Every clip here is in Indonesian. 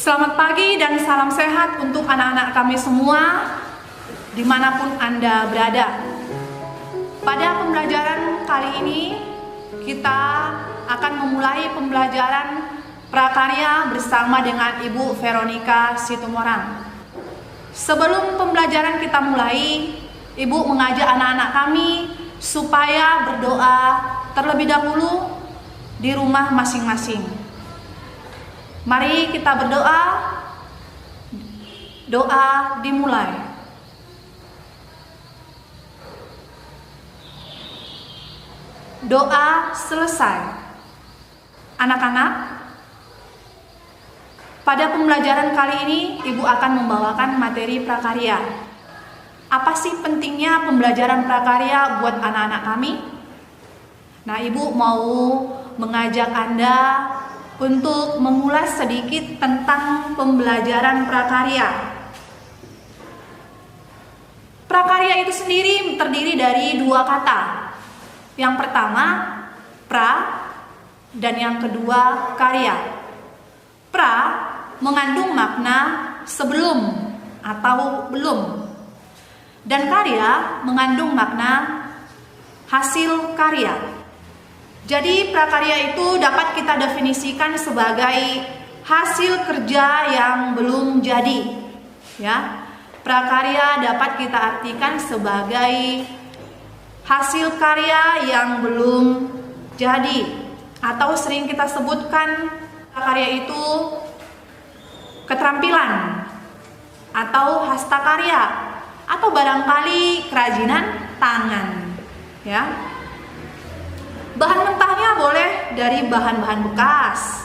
Selamat pagi dan salam sehat untuk anak-anak kami semua, dimanapun Anda berada. Pada pembelajaran kali ini, kita akan memulai pembelajaran prakarya bersama dengan Ibu Veronica Situmorang. Sebelum pembelajaran kita mulai, Ibu mengajak anak-anak kami supaya berdoa terlebih dahulu di rumah masing-masing. Mari kita berdoa. Doa dimulai. Doa selesai. Anak-anak, pada pembelajaran kali ini Ibu akan membawakan materi prakarya. Apa sih pentingnya pembelajaran prakarya buat anak-anak kami? Nah, Ibu mau mengajak Anda untuk mengulas sedikit tentang pembelajaran prakarya. Prakarya itu sendiri terdiri dari dua kata. Yang pertama, pra, dan yang kedua, karya. Pra mengandung makna sebelum atau belum. Dan karya mengandung makna hasil karya. Jadi prakarya itu dapat kita definisikan sebagai hasil kerja yang belum jadi. Ya, prakarya dapat kita artikan sebagai hasil karya yang belum jadi, atau sering kita sebutkan prakarya itu keterampilan atau hastakarya atau barangkali kerajinan tangan. Ya. Bahan mentahnya boleh dari bahan-bahan bekas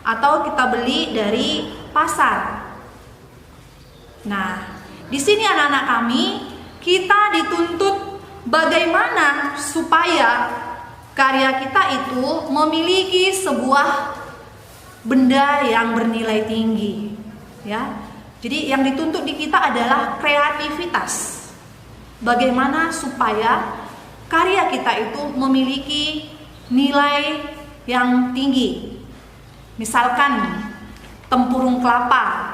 atau kita beli dari pasar. Nah, di sini anak-anak kami, kita dituntut bagaimana supaya karya kita itu memiliki sebuah benda yang bernilai tinggi. Ya. Jadi yang dituntut di kita adalah kreativitas. Bagaimana supaya karya kita itu memiliki nilai yang tinggi. Misalkan tempurung kelapa.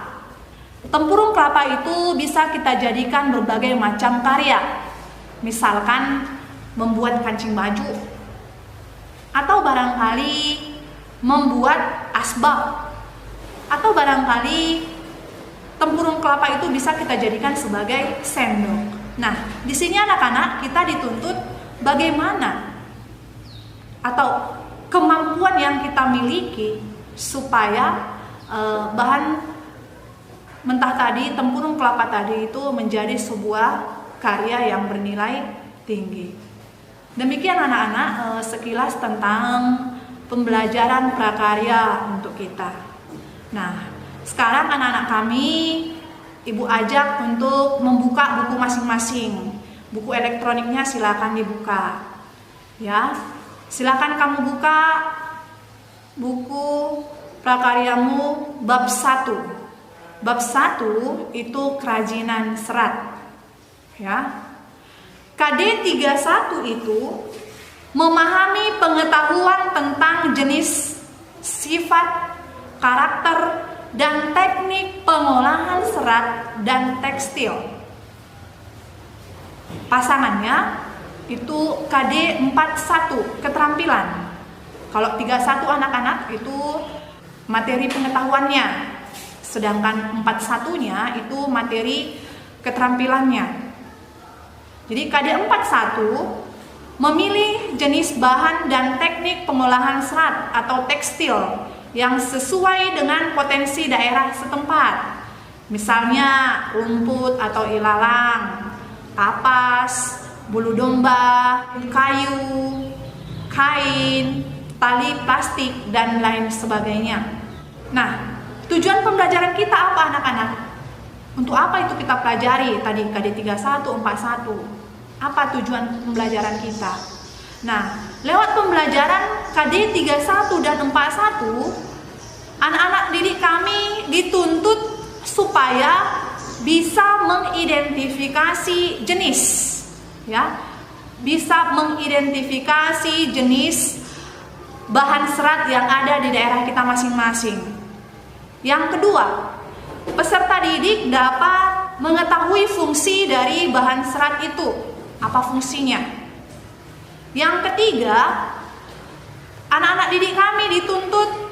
Tempurung kelapa itu bisa kita jadikan berbagai macam karya. Misalkan membuat kancing baju, atau barangkali membuat asbak, atau barangkali tempurung kelapa itu bisa kita jadikan sebagai sendok. Nah, di sini anak-anak kita dituntut bagaimana atau kemampuan yang kita miliki supaya bahan mentah tadi, tempurung kelapa tadi itu menjadi sebuah karya yang bernilai tinggi. Demikian anak-anak sekilas tentang pembelajaran prakarya untuk kita. Nah, sekarang anak-anak kami Ibu ajak untuk membuka buku masing-masing. Buku elektroniknya silakan dibuka. Ya, silakan kamu buka buku prakaryamu bab 1. Bab 1 itu kerajinan serat. Ya. KD 31 itu memahami pengetahuan tentang jenis, sifat, karakter, dan teknik pengolahan serat dan tekstil. Pasangannya itu KD 41 keterampilan. Kalau 31 anak-anak itu materi pengetahuannya, sedangkan 41-nya itu materi keterampilannya. Jadi KD 41 memilih jenis bahan dan teknik pengolahan serat atau tekstil yang sesuai dengan potensi daerah setempat. Misalnya rumput atau ilalang, kapas, bulu domba, kayu, kain, tali plastik, dan lain sebagainya. Nah, tujuan pembelajaran kita apa anak-anak? Untuk apa itu kita pelajari tadi KD 31, 41? Apa tujuan pembelajaran kita? Nah, lewat pembelajaran KD 31 dan 41, anak-anak didik kami dituntut supaya bisa mengidentifikasi jenis, ya, bisa mengidentifikasi jenis bahan serat yang ada di daerah kita masing-masing. Yang kedua, peserta didik dapat mengetahui fungsi dari bahan serat itu. Apa fungsinya? Yang ketiga, anak-anak didik kami dituntut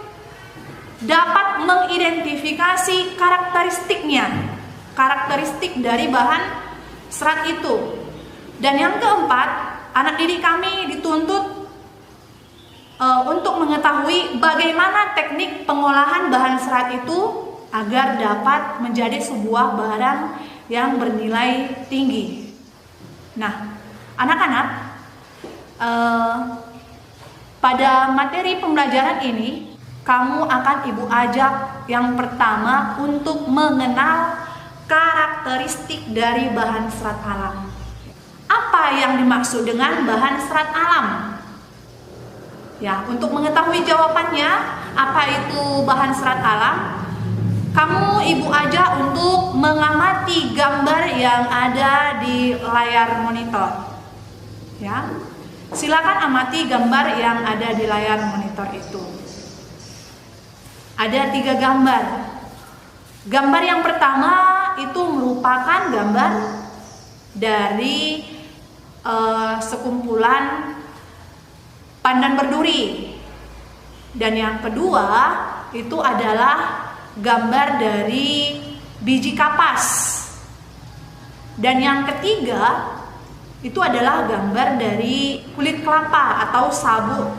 dapat mengidentifikasi karakteristik dari bahan serat itu. Dan yang keempat, anak didik kami dituntut untuk mengetahui bagaimana teknik pengolahan bahan serat itu agar dapat menjadi sebuah barang yang bernilai tinggi. Nah, anak-anak, pada materi pembelajaran ini, kamu akan Ibu ajak yang pertama untuk mengenal karakteristik dari bahan serat alam. Apa yang dimaksud dengan bahan serat alam? Ya, untuk mengetahui jawabannya, apa itu bahan serat alam, kamu Ibu ajak untuk mengamati gambar yang ada di layar monitor. Ya, silakan amati gambar yang ada di layar monitor itu. Ada 3 gambar. Gambar yang pertama itu merupakan gambar dari sekumpulan pandan berduri. Dan yang kedua itu adalah gambar dari biji kapas. Dan yang ketiga itu adalah gambar dari kulit kelapa atau serabut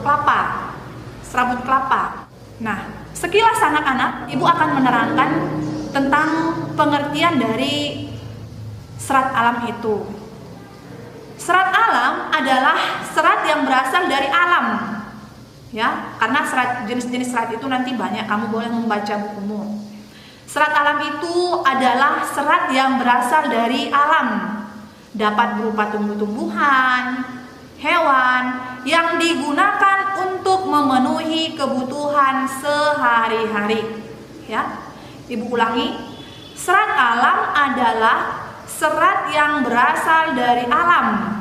kelapa. Nah, sekilas anak-anak, Ibu akan menerangkan tentang pengertian dari serat alam itu. Serat alam adalah serat yang berasal dari alam, ya, karena jenis-jenis serat itu nanti banyak, kamu boleh membaca bukumu. Serat alam itu adalah serat yang berasal dari alam, dapat berupa tumbuh-tumbuhan, hewan yang digunakan untuk memenuhi kebutuhan sehari-hari. Ya, Ibu ulangi, serat alam adalah serat yang berasal dari alam,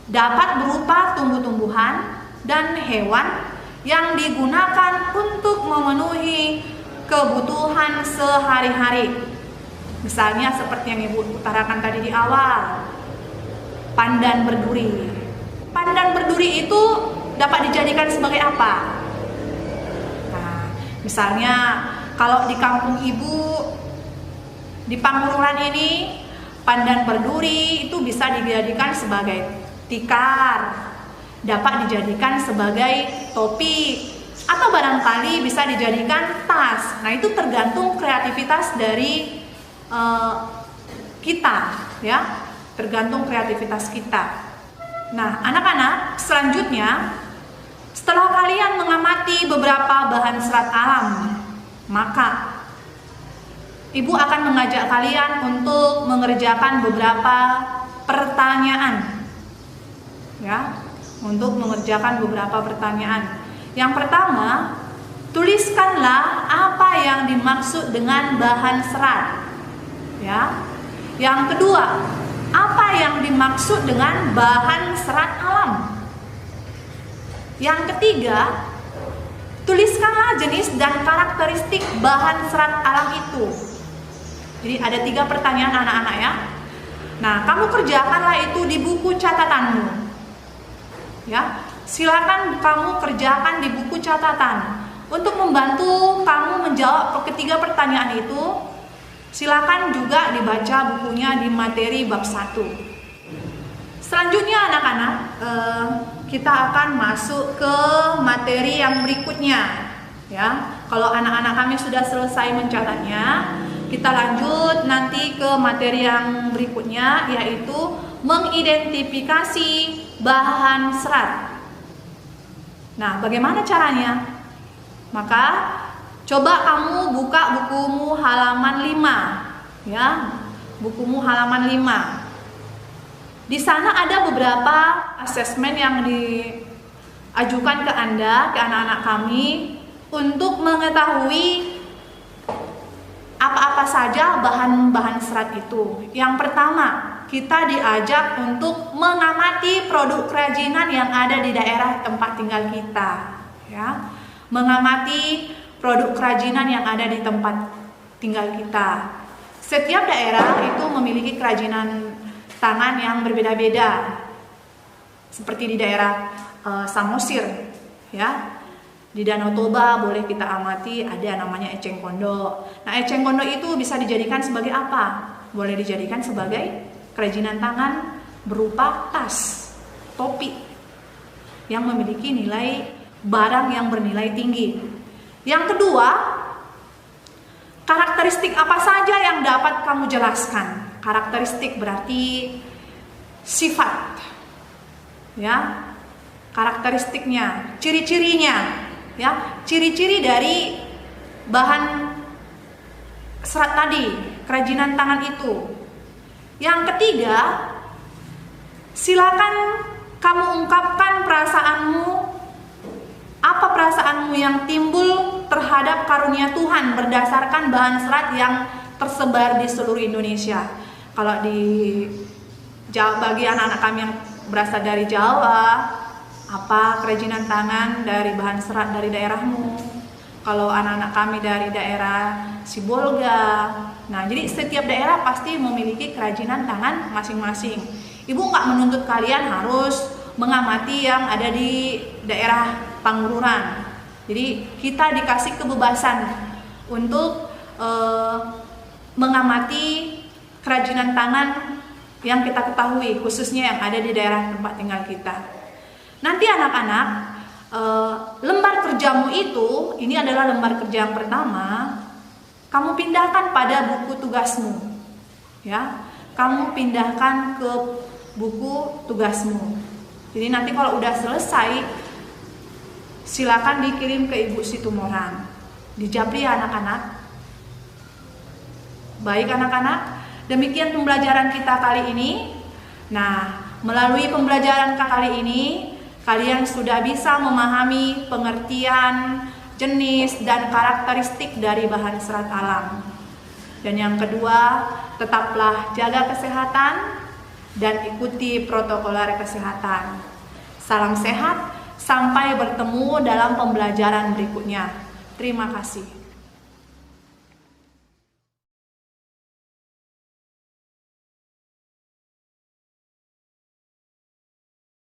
dapat berupa tumbuh-tumbuhan dan hewan yang digunakan untuk memenuhi kebutuhan sehari-hari. Misalnya seperti yang Ibu utarakan tadi di awal, pandan berduri. Pandan berduri itu dapat dijadikan sebagai apa? Nah, misalnya kalau di kampung Ibu, di Pangururan ini, pandan berduri itu bisa dijadikan sebagai tikar, dapat dijadikan sebagai topi, atau barangkali bisa dijadikan tas. Nah, itu tergantung kreativitas dari kita, ya, tergantung kreativitas kita. Nah, anak-anak, selanjutnya setelah kalian mengamati beberapa bahan serat alam, maka Ibu akan mengajak kalian untuk mengerjakan beberapa pertanyaan, ya, untuk mengerjakan beberapa pertanyaan. Yang pertama, tuliskanlah apa yang dimaksud dengan bahan serat, ya. Yang kedua, apa yang dimaksud dengan bahan serat alam. Yang ketiga, tuliskanlah jenis dan karakteristik bahan serat alam itu. Jadi ada 3 pertanyaan anak-anak, ya. Nah, kamu kerjakanlah itu di buku catatanmu, ya. Silakan kamu kerjakan di buku catatan. Untuk membantu kamu menjawab ketiga pertanyaan itu, silakan juga dibaca bukunya di materi bab 1. Selanjutnya anak-anak, kita akan masuk ke materi yang berikutnya, ya. Kalau anak-anak kami sudah selesai mencatatnya, kita lanjut nanti ke materi yang berikutnya, yaitu mengidentifikasi bahan serat. Nah, bagaimana caranya? Maka coba kamu buka bukumu halaman 5, ya. Bukumu halaman 5. Di sana ada beberapa asesmen yang diajukan ke Anda, ke anak-anak kami, untuk mengetahui apa-apa saja bahan-bahan serat itu. Yang pertama, kita diajak untuk mengamati produk kerajinan yang ada di daerah tempat tinggal kita, ya. Mengamati produk kerajinan yang ada di tempat tinggal kita. Setiap daerah itu memiliki kerajinan tangan yang berbeda-beda. Seperti di daerah Samosir, ya. Di Danau Toba boleh kita amati ada namanya eceng gondok. Nah, eceng gondok itu bisa dijadikan sebagai apa? Boleh dijadikan sebagai kerajinan tangan berupa tas, topi yang memiliki nilai barang yang bernilai tinggi. Yang kedua, karakteristik apa saja yang dapat kamu jelaskan? Karakteristik berarti sifat, ya, karakteristiknya, ciri-cirinya, ya, ciri-ciri dari bahan serat tadi, kerajinan tangan itu. Yang ketiga, silakan kamu ungkapkan perasaanmu, apa perasaanmu yang timbul terhadap karunia Tuhan berdasarkan bahan serat yang tersebar di seluruh Indonesia. Kalau bagi anak-anak kami yang berasal dari Jawa, apa kerajinan tangan dari bahan serat dari daerahmu? Kalau anak-anak kami dari daerah Sibolga, nah jadi setiap daerah pasti memiliki kerajinan tangan masing-masing. Ibu nggak menuntut kalian harus mengamati yang ada di daerah Pangururan. Jadi kita dikasih kebebasan untuk mengamati kerajinan tangan yang kita ketahui, khususnya yang ada di daerah tempat tinggal kita. Nanti anak-anak, lembar kerjamu itu, ini adalah lembar kerja yang pertama, kamu pindahkan pada buku tugasmu, ya. Kamu pindahkan ke buku tugasmu. Jadi nanti kalau udah selesai, silakan dikirim ke Ibu Situmorang. Dijabri ya anak-anak. Baik anak-anak, demikian pembelajaran kita kali ini. Nah, melalui pembelajaran kali ini, kalian sudah bisa memahami pengertian, jenis, dan karakteristik dari bahan serat alam. Dan yang kedua, tetaplah jaga kesehatan dan ikuti protokol kesehatan. Salam sehat, sampai bertemu dalam pembelajaran berikutnya. Terima kasih.